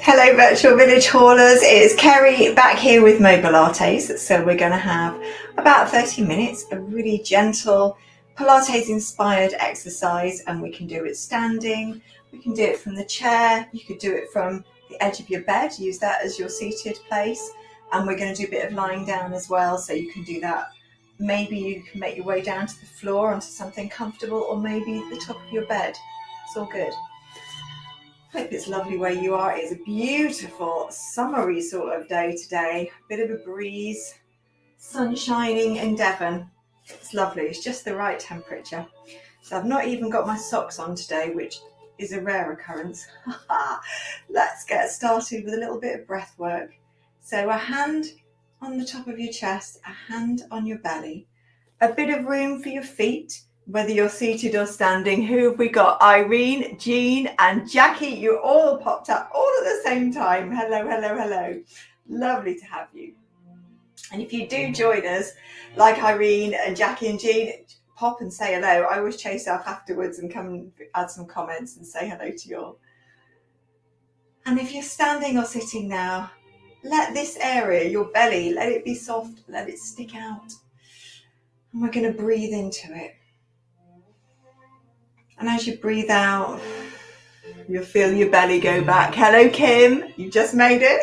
Hello virtual village haulers, it's Kerry back here with Mobilates. So we're going to have about 30 minutes of really gentle Pilates inspired exercise, and we can do it standing, we can do it from the chair, you could do it from the edge of your bed, use that as your seated place, and we're going to do a bit of lying down as well, so you can do that. Maybe you can make your way down to the floor onto something comfortable, or maybe the top of your bed. It's all good. Hope it's lovely where you are. It's a beautiful summery sort of day today. Bit of a breeze, sun shining in Devon. It's lovely. It's just the right temperature. So I've not even got my socks on today, which is a rare occurrence. Let's get started with a little bit of breath work. So a hand on the top of your chest, a hand on your belly, a bit of room for your feet, whether you're seated or standing. Who have we got? Irene, Jean and Jackie. You all popped up all at the same time. Hello, hello, hello. Lovely to have you. And if you do join us, like Irene and Jackie and Jean, pop and say hello. I always chase up afterwards and come and add some comments and say hello to you all. And if you're standing or sitting now, let this area, your belly, let it be soft, let it stick out. And we're going to breathe into it. And as you breathe out, you'll feel your belly go back. Hello, Kim. You just made it.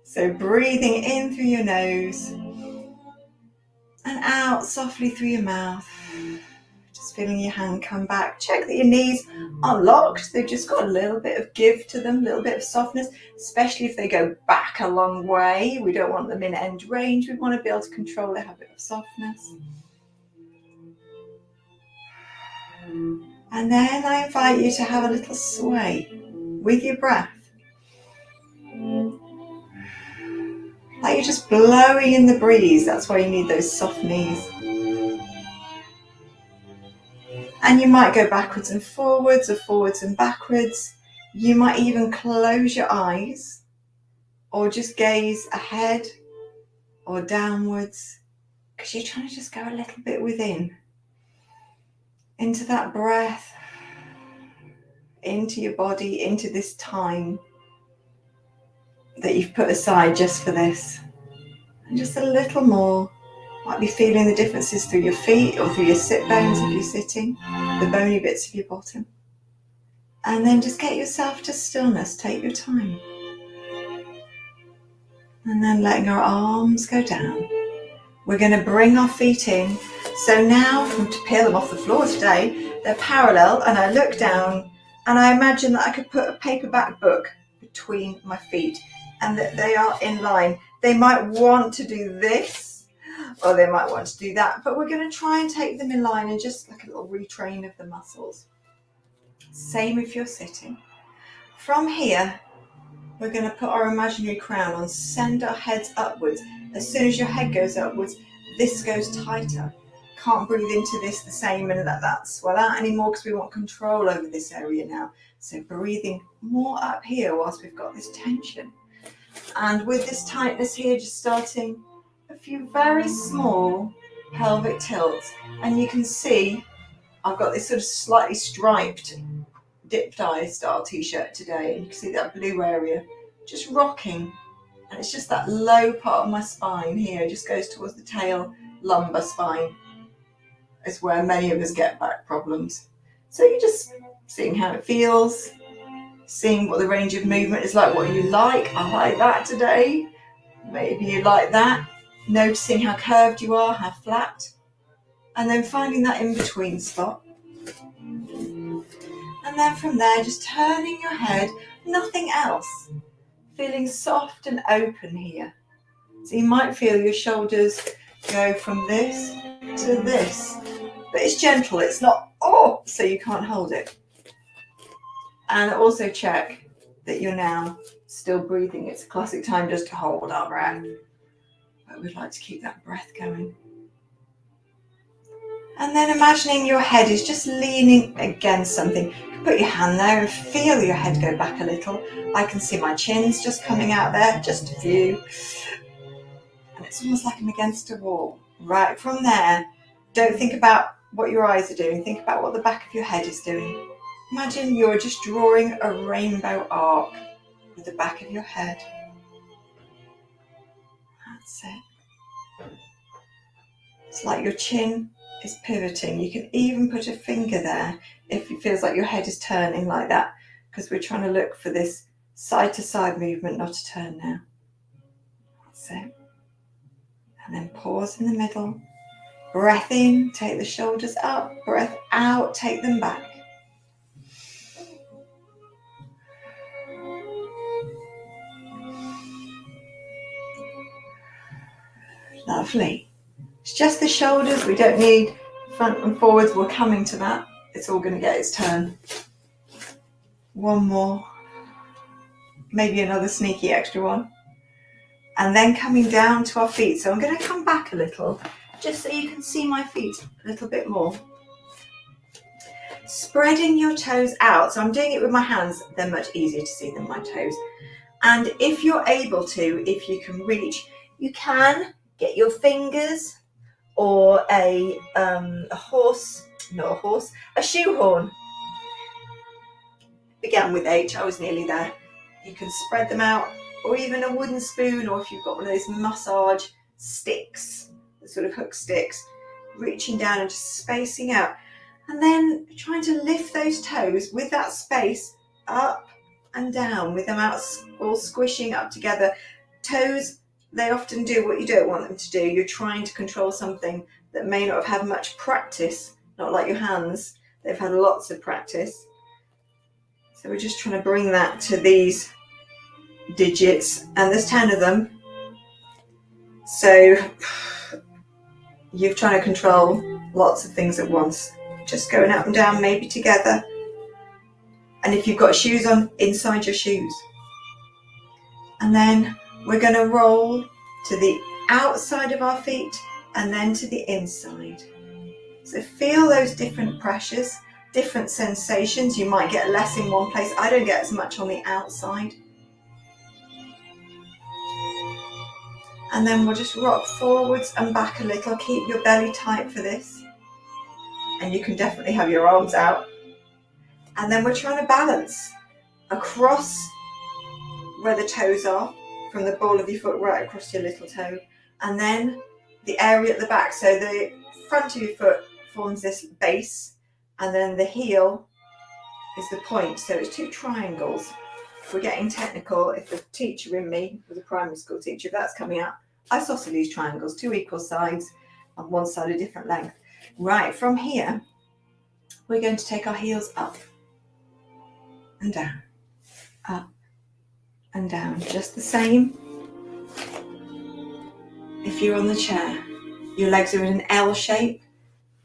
So breathing in through your nose and out softly through your mouth. Just feeling your hand come back. Check that your knees are locked. They've just got a little bit of give to them, a little bit of softness, especially if they go back a long way. We don't want them in end range. We want to be able to control it, have a bit of softness. And then I invite you to have a little sway with your breath. Like you're just blowing in the breeze. That's why you need those soft knees. And you might go backwards and forwards, or forwards and backwards. You might even close your eyes or just gaze ahead or downwards, because you're trying to just go a little bit within, into that breath, into your body, into this time that you've put aside just for this. And just a little more. Might be feeling the differences through your feet or through your sit bones if you're sitting, the bony bits of your bottom. And then just get yourself to stillness. Take your time. And then letting our arms go down. We're going to bring our feet in. So now, to peel them off the floor today, they're parallel, and I look down and I imagine that I could put a paperback book between my feet and that they are in line. They might want to do this, or they might want to do that, but we're going to try and take them in line and just like a little retrain of the muscles. Same if you're sitting. From here, we're going to put our imaginary crown on, send our heads upwards. As soon as your head goes upwards, this goes tighter. Can't breathe into this the same and let that swell out anymore, because we want control over this area now. So breathing more up here whilst we've got this tension. And with this tightness here, just starting a few very small pelvic tilts. And you can see I've got this sort of slightly striped dip dye style t-shirt today, and you can see that blue area just rocking, and it's just that low part of my spine here. It just goes towards the tail lumbar spine. It's where many of us get back problems. So you're just seeing how it feels, seeing what the range of movement is like, what you like. I like that today. Maybe you like that. Noticing how curved you are, how flat, and then finding that in-between spot. And then from there, just turning your head, nothing else. Feeling soft and open here. So you might feel your shoulders go from this to this, but it's gentle, it's not, so you can't hold it. And also check that you're now still breathing. It's a classic time just to hold our breath. But we'd like to keep that breath going. And then imagining your head is just leaning against something. You can put your hand there and feel your head go back a little. I can see my chin's just coming out there, just a few. And it's almost like I'm against a wall. Right from there, don't think about what your eyes are doing. Think about what the back of your head is doing. Imagine you're just drawing a rainbow arc with the back of your head. That's it. It's like your chin is pivoting. You can even put a finger there if it feels like your head is turning like that, because we're trying to look for this side to side movement, not a turn now. That's it. And then pause in the middle. Breath in, take the shoulders up. Breath out, take them back. Lovely. It's just the shoulders. We don't need front and forwards. We're coming to that. It's all going to get its turn. One more. Maybe another sneaky extra one. And then coming down to our feet. So I'm going to come back a little, just so you can see my feet a little bit more. Spreading your toes out. So I'm doing it with my hands. They're much easier to see than my toes. And if you're able to, if you can reach, you can get your fingers or a shoehorn. Began with H, I was nearly there. You can spread them out, or even a wooden spoon, or if you've got one of those massage sticks, the sort of hook sticks, reaching down and just spacing out. And then trying to lift those toes with that space up and down, with them out all squishing up together. Toes, they often do what you don't want them to do. You're trying to control something that may not have had much practice, not like your hands. They've had lots of practice. So we're just trying to bring that to these digits, and there's 10 of them. So you're trying to control lots of things at once. Just going up and down, maybe together. And if you've got shoes on, inside your shoes. And then we're going to roll to the outside of our feet and then to the inside. So feel those different pressures, different sensations. You might get less in one place. I don't get as much on the outside. And then we'll just rock forwards and back a little. Keep your belly tight for this. And you can definitely have your arms out. And then we're trying to balance across where the toes are, from the ball of your foot right across your little toe. And then the area at the back. So the front of your foot forms this base, and then the heel is the point. So it's two triangles. If we're getting technical, if the teacher in me was a primary school teacher, if that's coming out, I isosceles triangles, two equal sides, on one side a different length. Right, from here, we're going to take our heels up and down, up and down. Just the same. If you're on the chair, your legs are in an L shape,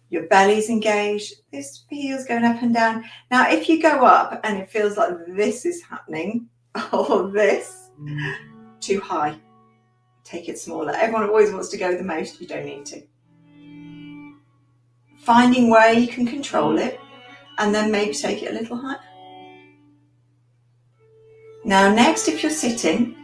your belly's engaged, this heel's going up and down. Now, if you go up and it feels like this is happening, or this, too high, take it smaller. Everyone always wants to go the most, you don't need to. Finding where you can control it, and then maybe take it a little higher. Now next, if you're sitting,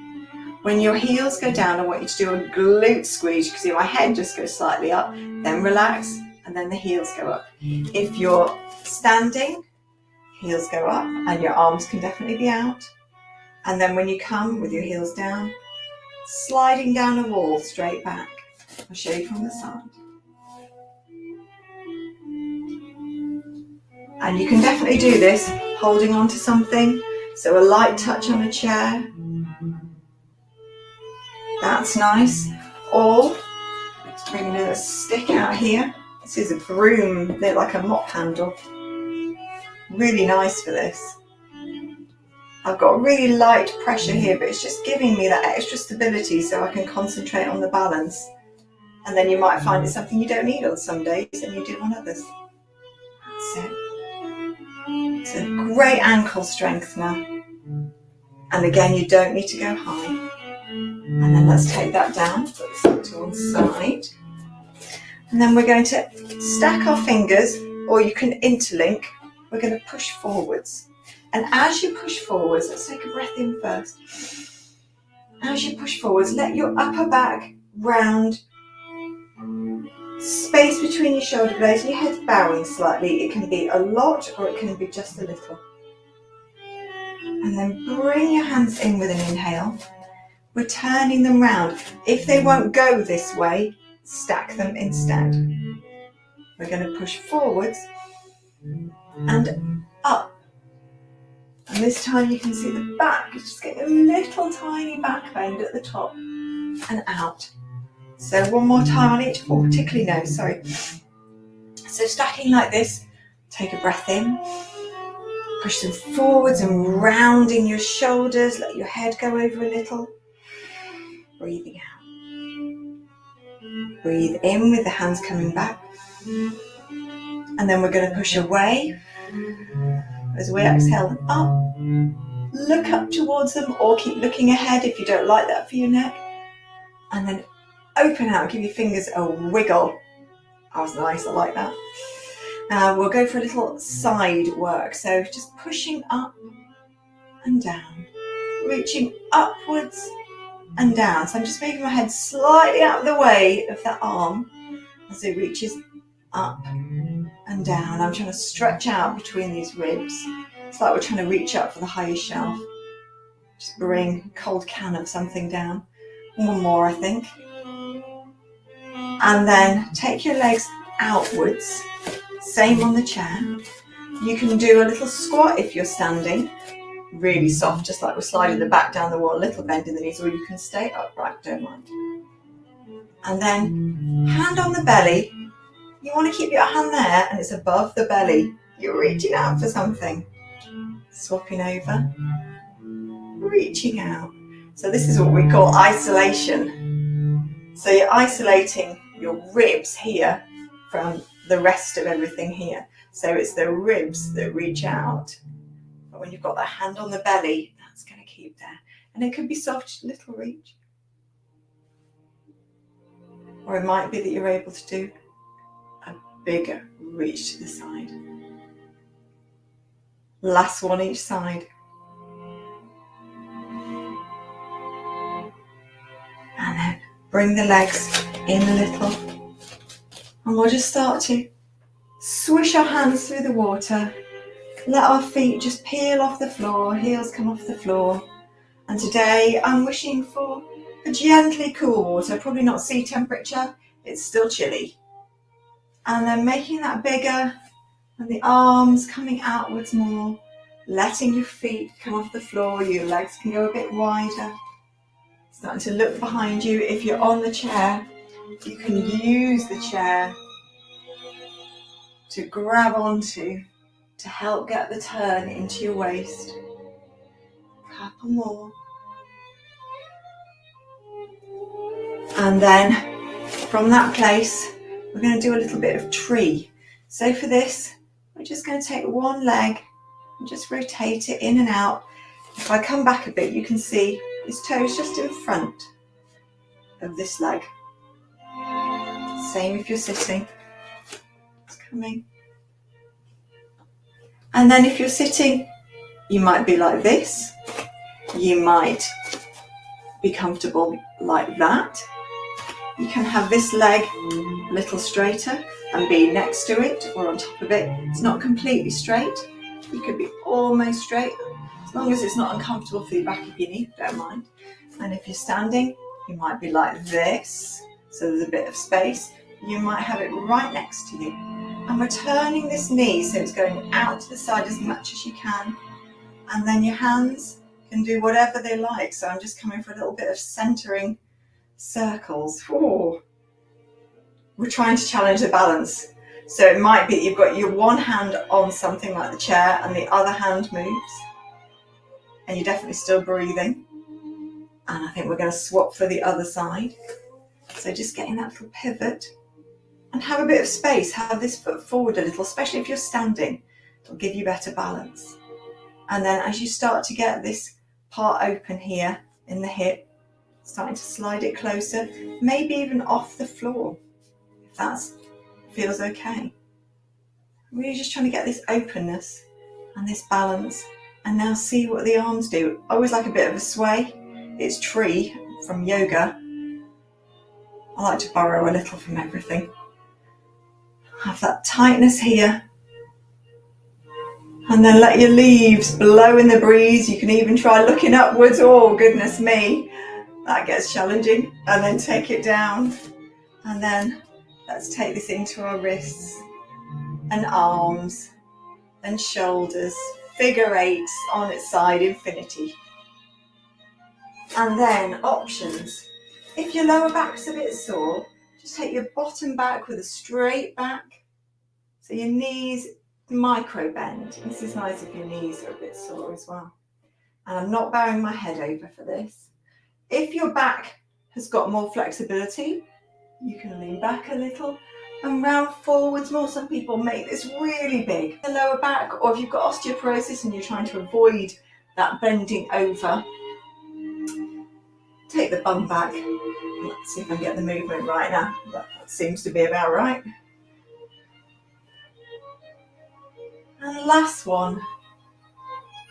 when your heels go down, I want you to do a glute squeeze. You can see my head just goes slightly up, then relax, and then the heels go up. If you're standing, heels go up, and your arms can definitely be out. And then when you come with your heels down, sliding down a wall straight back. I'll show you from the side. And you can definitely do this holding on to something. So a light touch on a chair. That's nice. Or just bringing a stick out here. This is a broom, they're like a mop handle. Really nice for this. I've got really light pressure here, but it's just giving me that extra stability so I can concentrate on the balance. And then you might find it's something you don't need on some days and you do on others. That's it. It's a great ankle strengthener. And again, you don't need to go high. And then let's take that down, put this to one side. And then we're going to stack our fingers, or you can interlink. We're going to push forwards. And as you push forwards, let's take a breath in first. As you push forwards, let your upper back round Space between your shoulder blades and your head's bowing slightly. It can be a lot or it can be just a little. And then bring your hands in with an inhale. We're turning them round. If they won't go this way, stack them instead. We're going to push forwards and up. And this time you can see the back is just getting a little tiny back bend at the top and out. So one more time on each, or particularly no, sorry. So stacking like this, take a breath in, push them forwards and rounding your shoulders, let your head go over a little. Breathing out. Breathe in with the hands coming back. And then we're going to push away. As we exhale and up. Look up towards them or keep looking ahead if you don't like that for your neck. And then open out, give your fingers a wiggle. That was nice, I like that. Now we'll go for a little side work. So just pushing up and down, reaching upwards and down. So I'm just moving my head slightly out of the way of that arm as it reaches up and down. I'm trying to stretch out between these ribs. It's like we're trying to reach up for the highest shelf. Just bring a cold can of something down. One more, I think. And then take your legs outwards. Same on the chair. You can do a little squat if you're standing. Really soft, just like we're sliding the back down the wall, a little bend in the knees, or you can stay upright, don't mind. And then hand on the belly. You want to keep your hand there and it's above the belly. You're reaching out for something. Swapping over. Reaching out. So this is what we call isolation. So you're isolating your ribs here from the rest of everything here. So it's the ribs that reach out. But when you've got that hand on the belly, that's going to keep there. And it could be soft, little reach. Or it might be that you're able to do a bigger reach to the side. Last one each side. And then bring the legs in a little. And we'll just start to swish our hands through the water. Let our feet just peel off the floor, heels come off the floor. And today I'm wishing for a gently cool water, probably not sea temperature, it's still chilly. And then making that bigger and the arms coming outwards more, letting your feet come off the floor, your legs can go a bit wider. Starting to look behind you. If you're on the chair, you can use the chair to grab onto to help get the turn into your waist. A couple more. And then from that place, we're going to do a little bit of tree. So for this, we're just going to take one leg and just rotate it in and out. If I come back a bit, you can see his toes just in front of this leg. Same if you're sitting. It's coming. And then if you're sitting, you might be like this. You might be comfortable like that. You can have this leg a little straighter and be next to it or on top of it. It's not completely straight. You could be almost straight. As long as it's not uncomfortable for your back of your knee, don't mind. And if you're standing, you might be like this. So there's a bit of space. You might have it right next to you. And we're turning this knee so it's going out to the side as much as you can. And then your hands can do whatever they like. So I'm just coming for a little bit of centering circles. Ooh. We're trying to challenge the balance. So it might be you've got your one hand on something like the chair and the other hand moves. And you're definitely still breathing. And I think we're going to swap for the other side. So just getting that little pivot. And have a bit of space. Have this foot forward a little, especially if you're standing. It'll give you better balance. And then as you start to get this part open here in the hip, starting to slide it closer, maybe even off the floor, if that feels okay. Really just trying to get this openness and this balance. And now see what the arms do. I always like a bit of a sway. It's tree from yoga. I like to borrow a little from everything. Have that tightness here. And then let your leaves blow in the breeze. You can even try looking upwards. Oh, goodness me. That gets challenging. And then take it down. And then let's take this into our wrists and arms and shoulders. Figure eights on its side, infinity. And then options. If your lower back's a bit sore, just take your bottom back with a straight back. So your knees micro bend. This is nice if your knees are a bit sore as well. And I'm not bowing my head over for this. If your back has got more flexibility, you can lean back a little and round forwards more. Some people make this really big. The lower back, or if you've got osteoporosis and you're trying to avoid that bending over, take the bum back. Let's see if I can get the movement right now. That seems to be about right. And last one.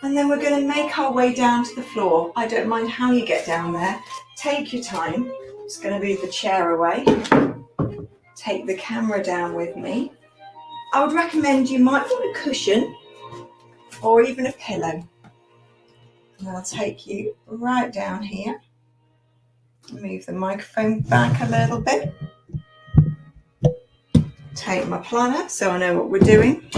And then we're going to make our way down to the floor. I don't mind how you get down there. Take your time. I'm just going to move the chair away. Take the camera down with me. I would recommend you might want a cushion or even a pillow. And I'll take you right down here. Move the microphone back a little bit. Take my planner so I know what we're doing.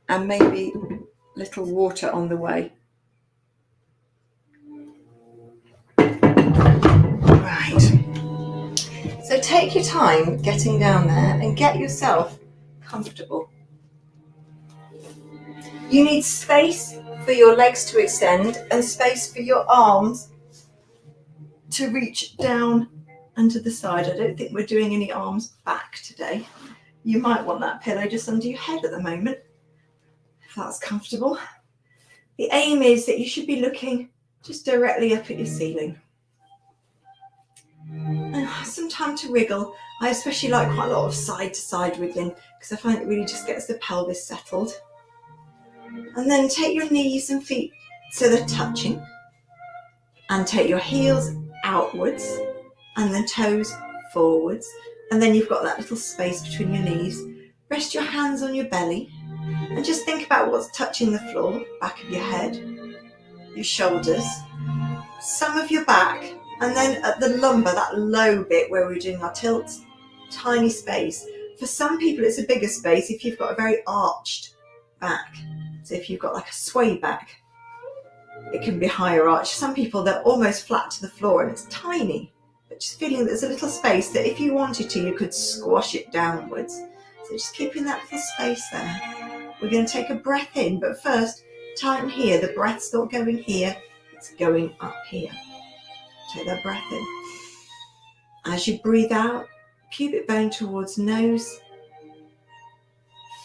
And maybe a little water on the way. Right. So take your time getting down there and get yourself comfortable. You need space for your legs to extend and space for your arms to reach down and to the side. I don't think we're doing any arms back today. You might want that pillow just under your head at the moment, if that's comfortable. The aim is that you should be looking just directly up at your ceiling. And have some time to wriggle. I especially like quite a lot of side to side wriggling because I find it really just gets the pelvis settled. And then take your knees and feet so they're touching. And take your heels outwards and then toes forwards. And then you've got that little space between your knees. Rest your hands on your belly and just think about what's touching the floor, back of your head, your shoulders, some of your back, and then at the lumbar, that low bit where we're doing our tilts, tiny space. For some people it's a bigger space if you've got a very arched back. So if you've got like a sway back, it can be higher arch. Some people, they're almost flat to the floor and it's tiny, but just feeling there's a little space that if you wanted to, you could squash it downwards. So just keeping that little space there. We're going to take a breath in, but first tighten here. The breath's not going here, it's going up here. Take that breath in. As you breathe out, pubic bone towards nose.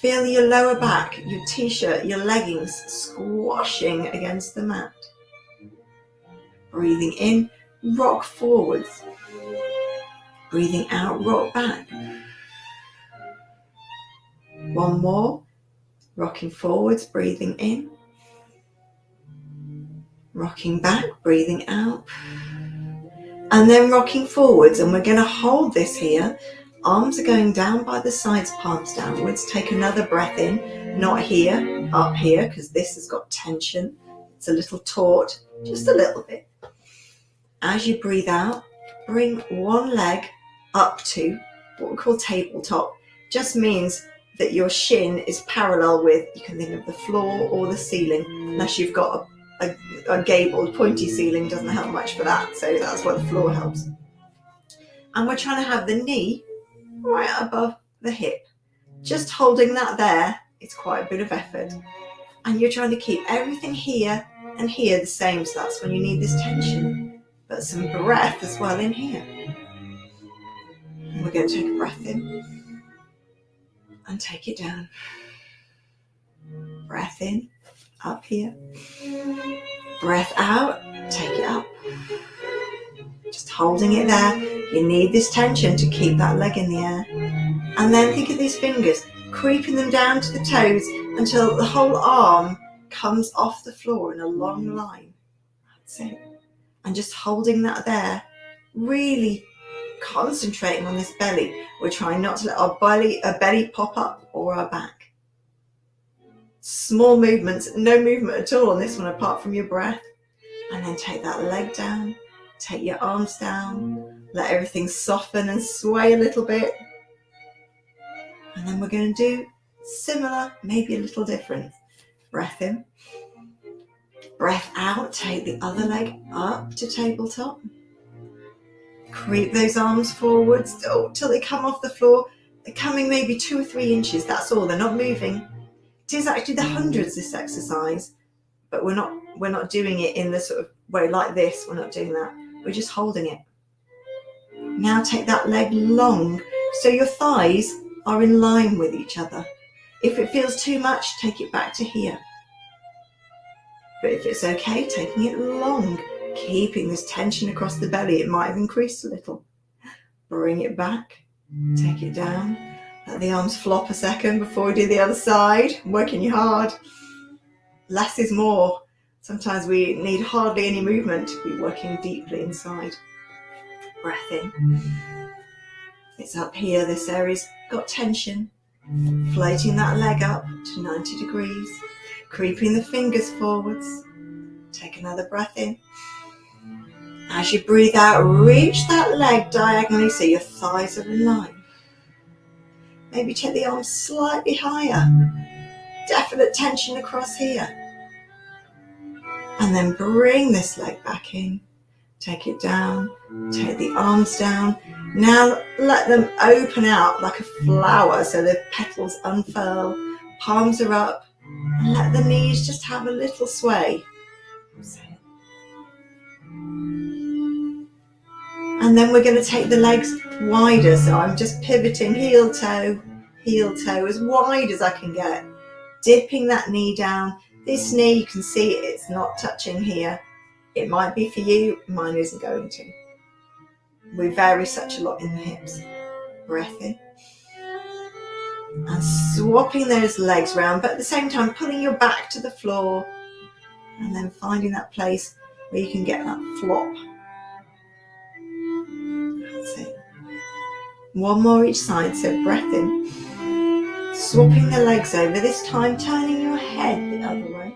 Feel your lower back, your t-shirt, your leggings squashing against the mat. Breathing in, rock forwards. Breathing out, rock back. One more. Rocking forwards, breathing in. Rocking back, breathing out. And then rocking forwards, and we're going to hold this here. Arms are going down by the sides, palms downwards. Take another breath in, not here, up here, because this has got tension. It's a little taut, just a little bit. As you breathe out, bring one leg up to what we call tabletop. Just means that your shin is parallel with, you can think of the floor or the ceiling, unless you've got a gabled, pointy ceiling, doesn't help much for that, so that's where the floor helps. And we're trying to have the knee right above the hip. Just holding that there, it's quite a bit of effort. And you're trying to keep everything here and here the same, so that's when you need this tension, but some breath as well in here. And we're going to take a breath in and take it down. Breath in, up here. Breath out, take it up. Just holding it there. You need this tension to keep that leg in the air. And then think of these fingers, creeping them down to the toes until the whole arm comes off the floor in a long line. That's it. And just holding that there, really concentrating on this belly. We're trying not to let our belly pop up or our back. Small movements, no movement at all on this one apart from your breath. And then take that leg down, take your arms down, let everything soften and sway a little bit. And then we're going to do similar, maybe a little different. Breath in, breath out, take the other leg up to tabletop. Creep those arms forwards till they come off the floor. They're coming maybe 2 or 3 inches, that's all, they're not moving. It is actually the hundreds, this exercise, but we're not doing it in the sort of way like this, we're not doing that. We're just holding it. Now take that leg long, so your thighs are in line with each other. If it feels too much, take it back to here. But if it's okay, taking it long, keeping this tension across the belly, it might have increased a little. Bring it back, take it down, let the arms flop a second before we do the other side. I'm working you hard. Less is more. Sometimes we need hardly any movement to be working deeply inside. Breath in. It's up here, this area's got tension. Floating that leg up to 90 degrees. Creeping the fingers forwards. Take another breath in. As you breathe out, reach that leg diagonally so your thighs are in line. Maybe take the arms slightly higher. Definite tension across here. And then bring this leg back in. Take it down. Take the arms down. Now let them open out like a flower so the petals unfurl. Palms are up. And let the knees just have a little sway. And then we're going to take the legs wider. So I'm just pivoting heel toe, as wide as I can get. Dipping that knee down. This knee, you can see it's not touching here. It might be for you, mine isn't going to. We vary such a lot in the hips. Breath in. And swapping those legs round, but at the same time pulling your back to the floor. And then finding that place where you can get that flop. That's it. One more each side, so breath in. Swapping the legs over, this time turning your head the other way.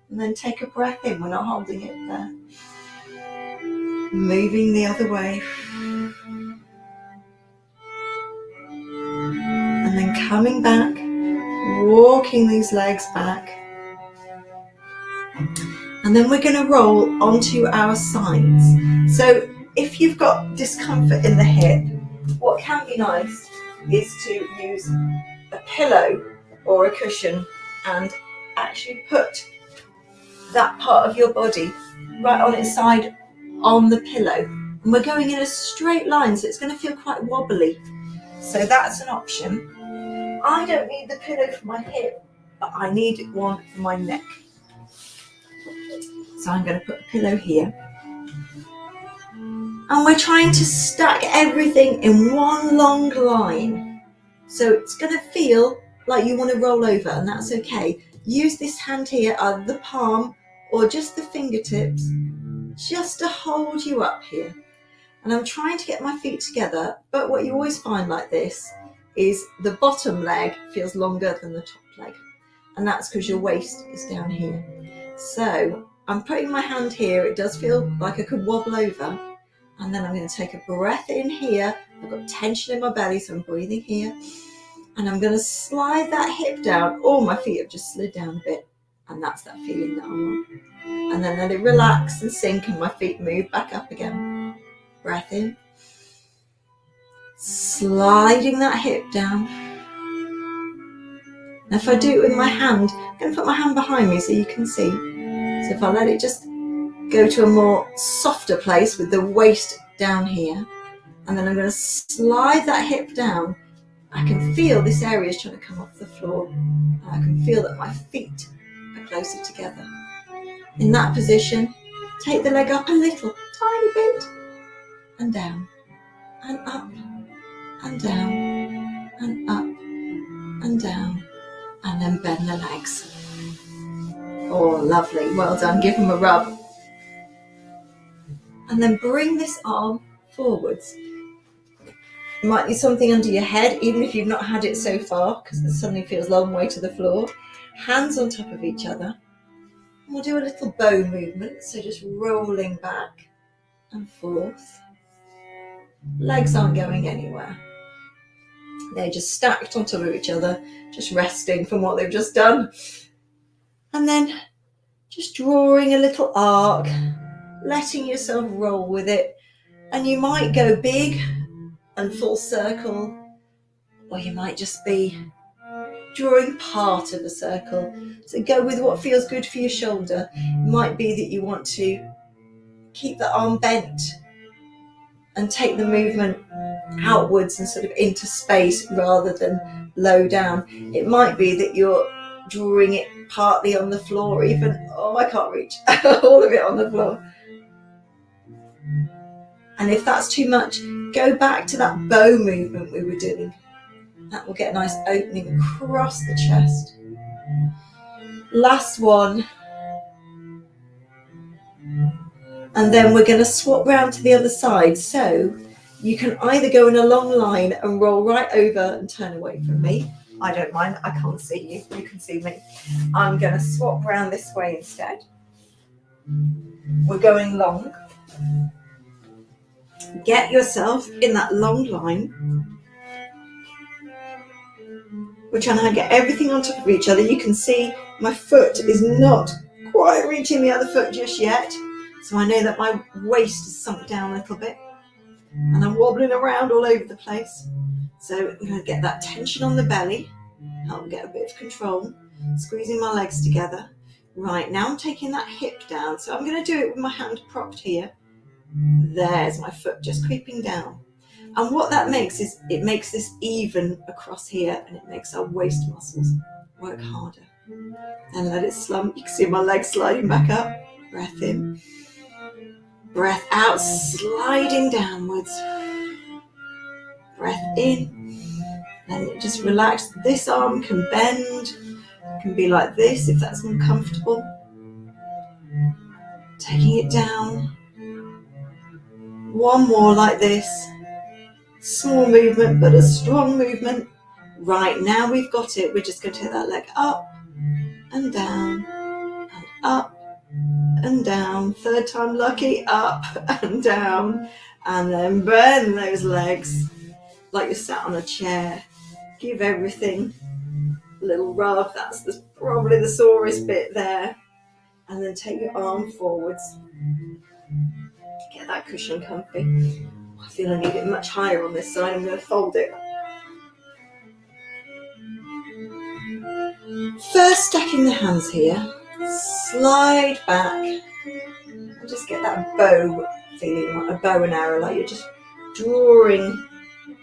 And then take a breath in, we're not holding it there. Moving the other way. And then coming back, walking these legs back. And then we're going to roll onto our sides. So if you've got discomfort in the hip, what can be nice is to use a pillow or a cushion and actually put that part of your body right on its side on the pillow. And we're going in a straight line, so it's going to feel quite wobbly. So that's an option. I don't need the pillow for my hip, but I need one for my neck. So I'm going to put a pillow here. And we're trying to stack everything in one long line. So it's going to feel like you want to roll over, and that's okay. Use this hand here, either the palm or just the fingertips, just to hold you up here. And I'm trying to get my feet together, but what you always find like this is the bottom leg feels longer than the top leg. And that's because your waist is down here. So I'm putting my hand here. It does feel like I could wobble over. And then I'm going to take a breath in here. I've got tension in my belly, so I'm breathing here. And I'm going to slide that hip down. Oh, my feet have just slid down a bit. And that's that feeling that I want. And then let it relax and sink and my feet move back up again. Breath in. Sliding that hip down. Now if I do it with my hand, I'm going to put my hand behind me so you can see. So if I let it just go to a more softer place with the waist down here, and then I'm going to slide that hip down, I can feel this area is trying to come off the floor. And I can feel that my feet are closer together. In that position, take the leg up a little, tiny bit, and down, and up, and down, and up, and down, and then bend the legs. Oh, lovely. Well done. Give them a rub. And then bring this arm forwards. You might need something under your head, even if you've not had it so far, because it suddenly feels a long way to the floor. Hands on top of each other. And we'll do a little bow movement, so just rolling back and forth. Legs aren't going anywhere. They're just stacked on top of each other, just resting from what they've just done. And then just drawing a little arc, letting yourself roll with it. And you might go big and full circle, or you might just be drawing part of a circle. So go with what feels good for your shoulder. It might be that you want to keep the arm bent and take the movement outwards and sort of into space rather than low down. It might be that you're drawing it partly on the floor, even, I can't reach, all of it on the floor. And if that's too much, go back to that bow movement we were doing. That will get a nice opening across the chest. Last one. And then we're going to swap round to the other side. So you can either go in a long line and roll right over and turn away from me. I don't mind, I can't see you, you can see me. I'm going to swap round this way instead. We're going long. Get yourself in that long line. We're trying to get everything on top of each other. You can see my foot is not quite reaching the other foot just yet. So I know that my waist is sunk down a little bit. And I'm wobbling around all over the place. So I'm going to get that tension on the belly. Help get a bit of control. Squeezing my legs together. Right, now I'm taking that hip down. So I'm going to do it with my hand propped here. There's my foot just creeping down. And what that makes is it makes this even across here, and it makes our waist muscles work harder. And let it slump. You can see my legs sliding back up. Breath in. Breath out, sliding downwards. Breath in. And just relax. This arm can bend. It can be like this if that's uncomfortable. Taking it down. One more like this. Small movement, but a strong movement. Right, now we've got it. We're just going to take that leg up and down and up and down. Third time lucky, up and down. And then bend those legs like you're sat on a chair. Give everything a little rub. That's probably the sorest bit there. And then take your arm forwards. Get that cushion comfy. I feel I need it much higher on this side. I'm going to fold it. First, stacking the hands here. Slide back. And just get that bow feeling, like a bow and arrow, like you're just drawing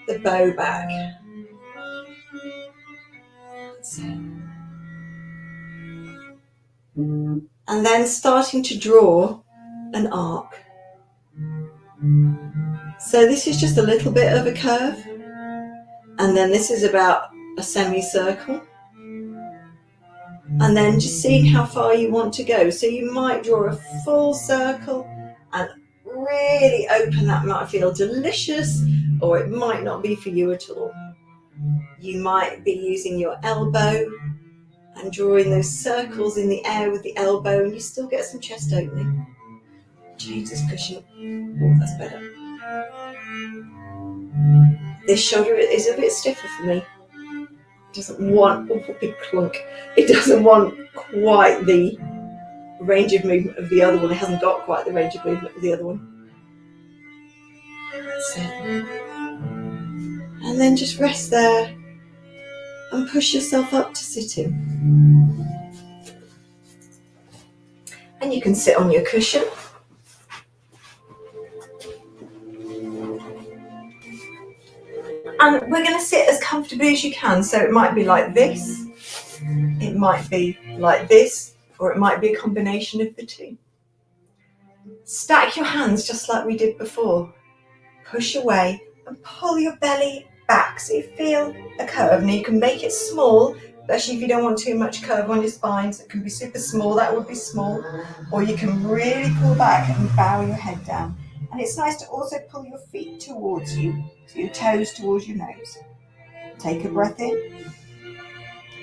the bow back. That's it. And then starting to draw an arc. So this is just a little bit of a curve, and then this is about a semicircle, and then just seeing how far you want to go. So you might draw a full circle and really open. That might feel delicious, or it might not be for you at all. You might be using your elbow and drawing those circles in the air with the elbow, and you still get some chest opening. Change this cushion. Oh, that's better. This shoulder is a bit stiffer for me. It doesn't want, big clunk. It doesn't want quite the range of movement of the other one. It hasn't got quite the range of movement of the other one. That's it. And then just rest there and push yourself up to sitting. And you can sit on your cushion. And we're going to sit as comfortably as you can. So it might be like this, it might be like this, or it might be a combination of the two. Stack your hands just like we did before. Push away and pull your belly back so you feel a curve. Now you can make it small, especially if you don't want too much curve on your spine. So it can be super small, that would be small. Or you can really pull back and bow your head down. And it's nice to also pull your feet towards you, so your toes towards your nose. Take a breath in.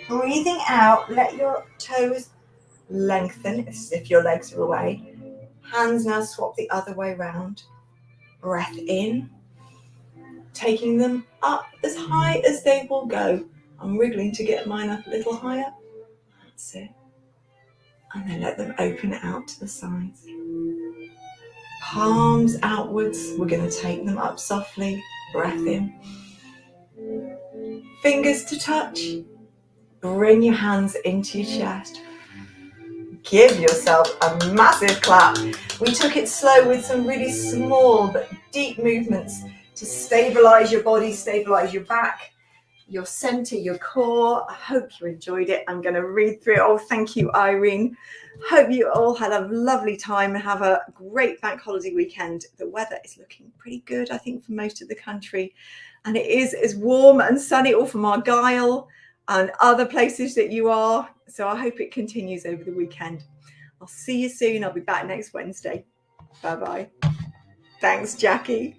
Breathing out, let your toes lengthen as if your legs are away. Hands now swap the other way round. Breath in, taking them up as high as they will go. I'm wriggling to get mine up a little higher. That's it. And then let them open out to the sides. Palms outwards. We're going to take them up softly. Breath in. Fingers to touch. Bring your hands into your chest. Give yourself a massive clap. We took it slow with some really small but deep movements to stabilize your body, stabilize your back, your center, your core. I hope you enjoyed it. I'm going to read through it. Oh, thank you, Irene. Hope you all had a lovely time and have a great bank holiday weekend. The weather is looking pretty good, I think, for most of the country. And it is warm and sunny all from Argyll and other places that you are. So I hope it continues over the weekend. I'll see you soon. I'll be back next Wednesday. Bye-bye. Thanks, Jackie.